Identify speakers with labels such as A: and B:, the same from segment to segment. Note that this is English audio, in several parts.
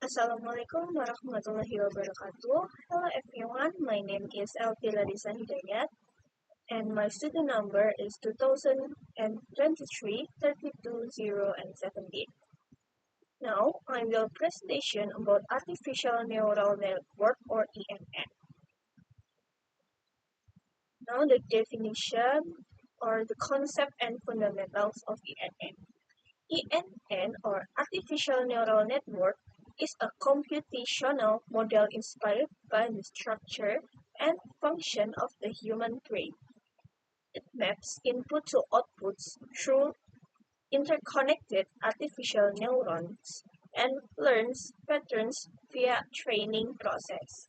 A: Assalamualaikum warahmatullahi wabarakatuh. Hello everyone, my name is Elvira Ladisa Hidayat and my student number is 2023 32017. Now I will presentation about artificial neural network or ENN. Now the definition or the concept and fundamentals of ENN. ENN or artificial neural network is a computational model inspired by the structure and function of the human brain. It maps input to outputs through interconnected artificial neurons and learns patterns via training process.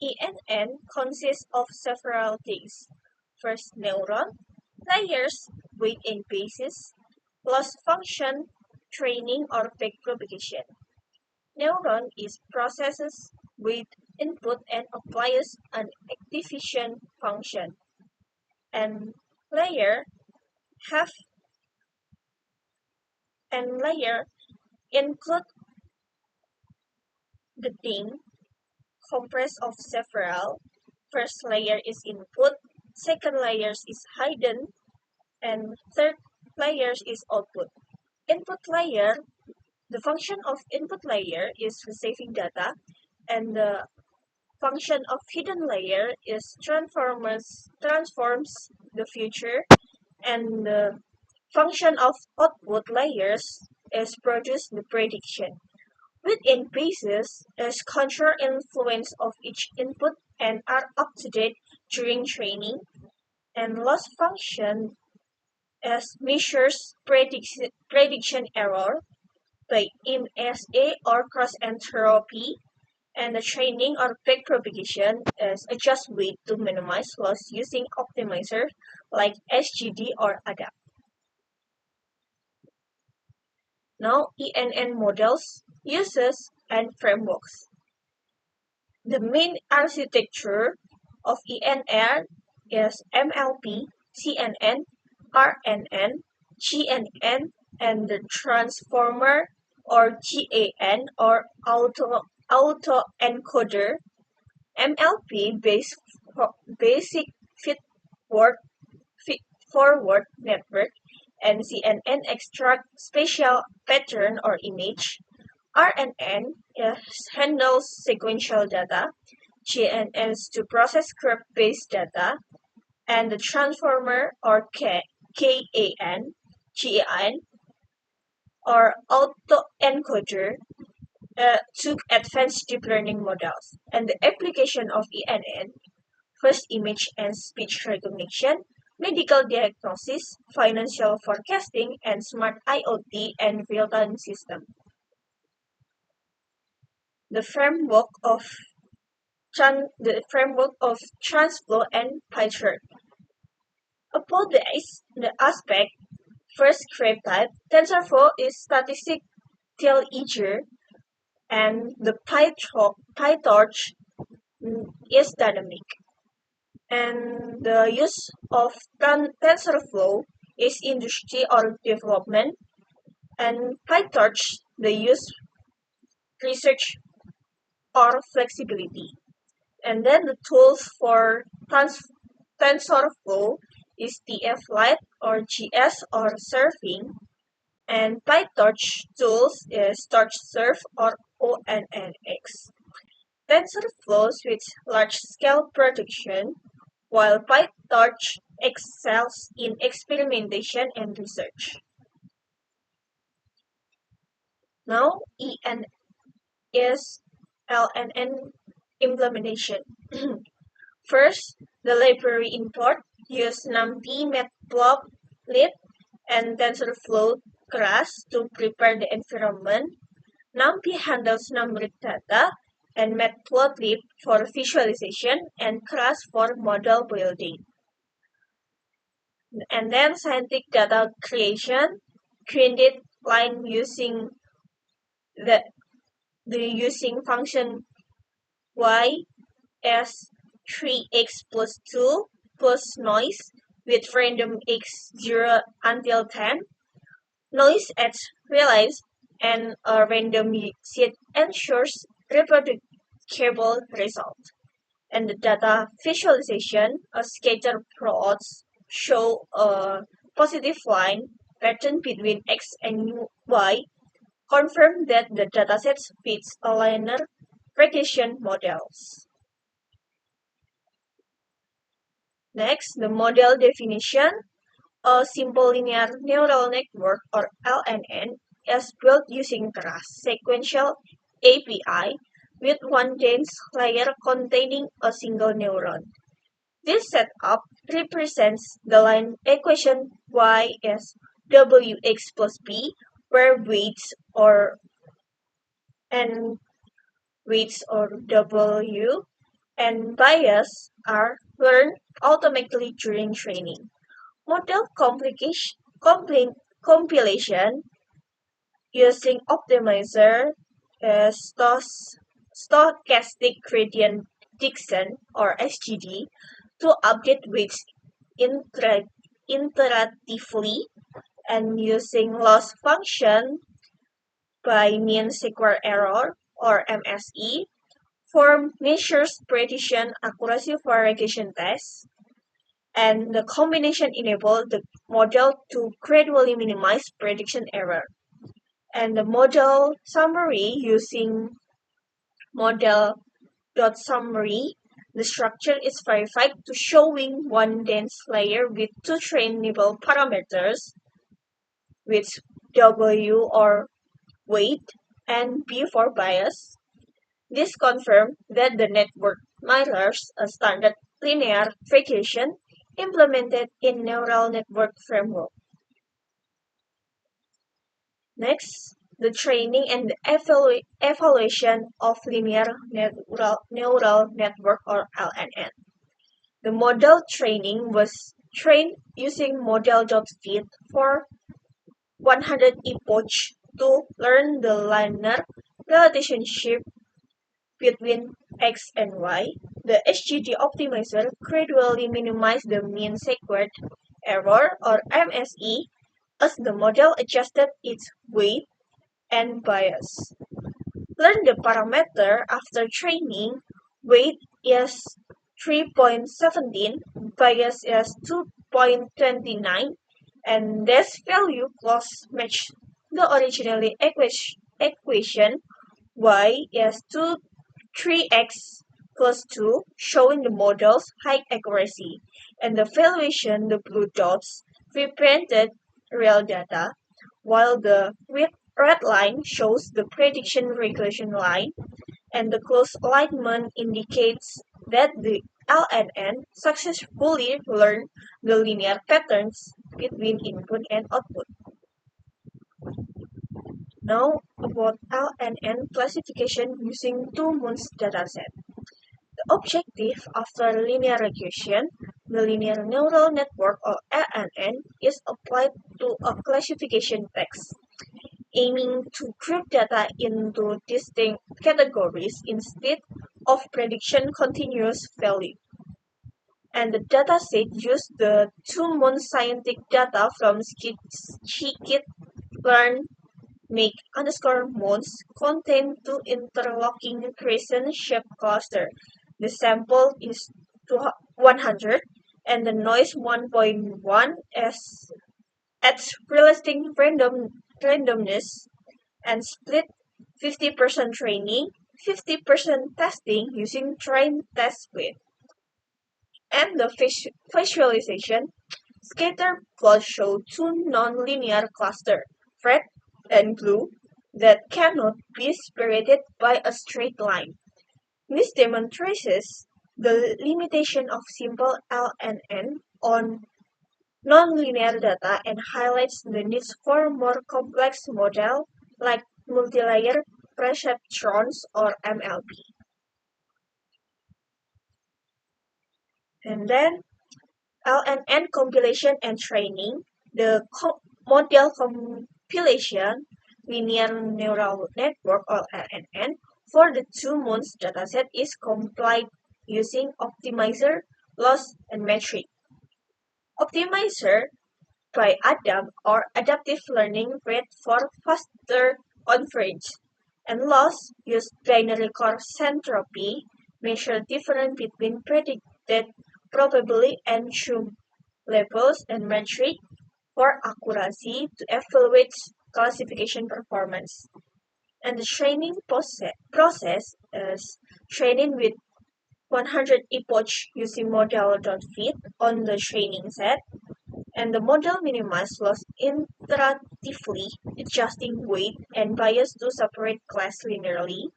A: ENN consists of several things. First, neuron, layers, weight and basis, loss function, training or backpropagation. Neuron is processes with input and applies an activation function. And layer have and layer include the thing comprised of several. First layer is input, second layers is hidden, and third layers is output. Input layer, the function of input layer is receiving data, and the function of hidden layer is transforms the future, and the function of output layers is produce the prediction. Within basis is control influence of each input and are up to date during training, and loss function as measures prediction error by MSA or cross entropy, and the training or backpropagation is adjust weight to minimize loss using optimizer like SGD or ADAPT. Now ENN models, uses, and frameworks. The main architecture of ENN is MLP, CNN, RNN, GNN, and the transformer or GAN or autoencoder. MLP basic feed-forward network, and CNN extract spatial pattern or image. RNN handles sequential data, GNN is to process script-based data, and the transformer or GAN or autoencoder to advanced deep learning models. And the application of ENN, first image and speech recognition, medical diagnosis, financial forecasting, and smart IoT and real-time system. The framework of TransFlow and PyTorch. About the aspect, first script type, TensorFlow is statistical easier, and the PyTorch is dynamic. And the use of TensorFlow is industry or development, and PyTorch the use research or flexibility. And then the tools for TensorFlow is TF-Lite or GS or Surfing, and PyTorch tools is TorchSurf or ONNX. TensorFlow with large-scale production, while PyTorch excels in experimentation and research. Now, EN is LNN implementation. First, the library import use NumPy, Matplotlib, and TensorFlow class to prepare the environment. NumPy handles numeric data, and Matplotlib for visualization, and class for model building. And then scientific data creation, created line using the using function y as 3x plus 2 plus noise with random x 0 until 10. Noise at realized and a random seed ensures reproducible result. And the data visualization, a scatter plots show a positive line pattern between x and y, confirm that the dataset fits a linear regression models. Next, the model definition. A simple linear neural network or LNN is built using TRAS sequential API with one dense layer containing a single neuron. This setup represents the line equation y is wx plus b, where and weights or w and bias are learned automatically during training. Model compilation using optimizer stochastic gradient descent or SGD to update weights iteratively and using loss function by mean square error or MSE for measures precision accuracy for regression tests, and the combination enables the model to gradually minimize prediction error. And the model summary using model.summary, the structure is verified to showing one dense layer with two trainable parameters with W or weight and B for bias. This confirms that the network mirrors a standard linear regression implemented in neural network framework. Next, the training and evaluation of linear neural network or LNN. The model training was trained using model.fit for 100 epochs to learn the linear relationship between x and y. The SGD optimizer gradually minimized the mean squared error or MSE as the model adjusted its weight and bias. Learn the parameter after training. Weight is 3.17, bias is 2.29, and this value close match the original equation y is 3x plus 2, showing the model's high accuracy, and the valuation, the blue dots, represented real data, while the red line shows the prediction regression line, and the close alignment indicates that the LNN successfully learned the linear patterns between input and output. Now about LNN classification using 2-month dataset. The objective after linear regression, the linear neural network or LNN is applied to a classification text, aiming to group data into distinct categories instead of prediction continuous value. And the dataset used the 2-month scientific data from scikit-learn make_months contain two interlocking crescent-shaped clusters. The sample is 100 and the noise 1.1 is at realistic randomness and split 50% training, 50% testing using trained test width. And the visualization scatter plots show two nonlinear clusters, red and blue, that cannot be separated by a straight line. This demonstrates the limitation of simple LNN on nonlinear data and highlights the needs for more complex models like multilayer perceptrons or MLP. And then LNN compilation and training. The model compilation linear neural network or LNN for the 2-month dataset is compiled using optimizer, loss, and metric. Optimizer by ADAM or adaptive learning rate for faster on fringe, and loss use binary centropy, measure difference between predicted probability and zoom levels and metric for accuracy to evaluate classification performance. And the training process is training with 100 epochs using model.fit on the training set, and the model minimizes loss iteratively, adjusting weight and bias to separate class linearly.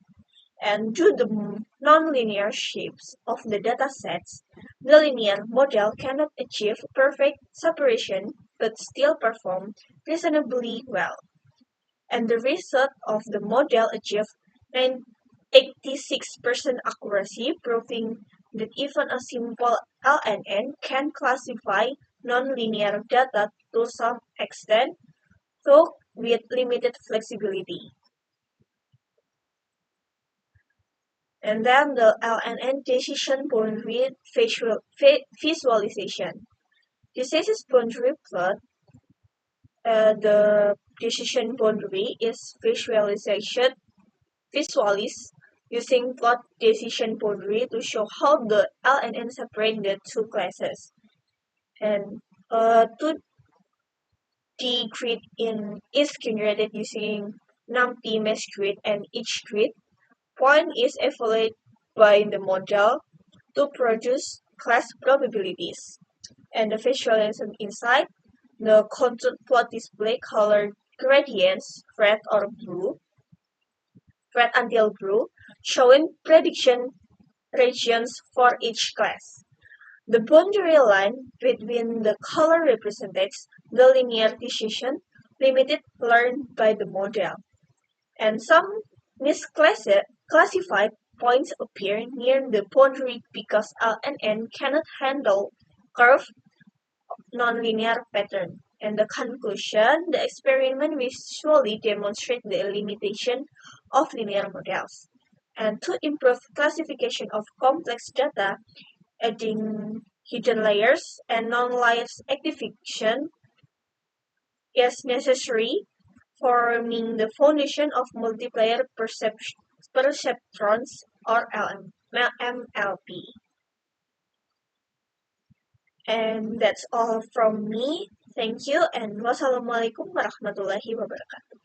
A: And due to the nonlinear shapes of the datasets, the linear model cannot achieve perfect separation but still perform reasonably well. And the result of the model achieved 86% accuracy, proving that even a simple LNN can classify nonlinear data to some extent, though with limited flexibility. And then the LNN decision boundary visualization. This is boundary plot. The decision boundary is visualized using plot decision boundary to show how the LNN separate the two classes. And 2D grid is generated using NumPy mesh grid, and each grid point is evaluated by the model to produce class probabilities. And the visualization inside the contour plot display color gradients, red or blue, red until blue, showing prediction regions for each class. The boundary line between the color represents the linear decision limited learned by the model, and some misclassified points appear near the boundary because LNN cannot handle curved nonlinear pattern. And the conclusion, the experiment visually demonstrates the limitation of linear models. And to improve classification of complex data, adding hidden layers and non-layers activation is necessary, forming the foundation of multiplayer perceptrons or MLP. And that's all from me. Thank you and wassalamualaikum warahmatullahi wabarakatuh.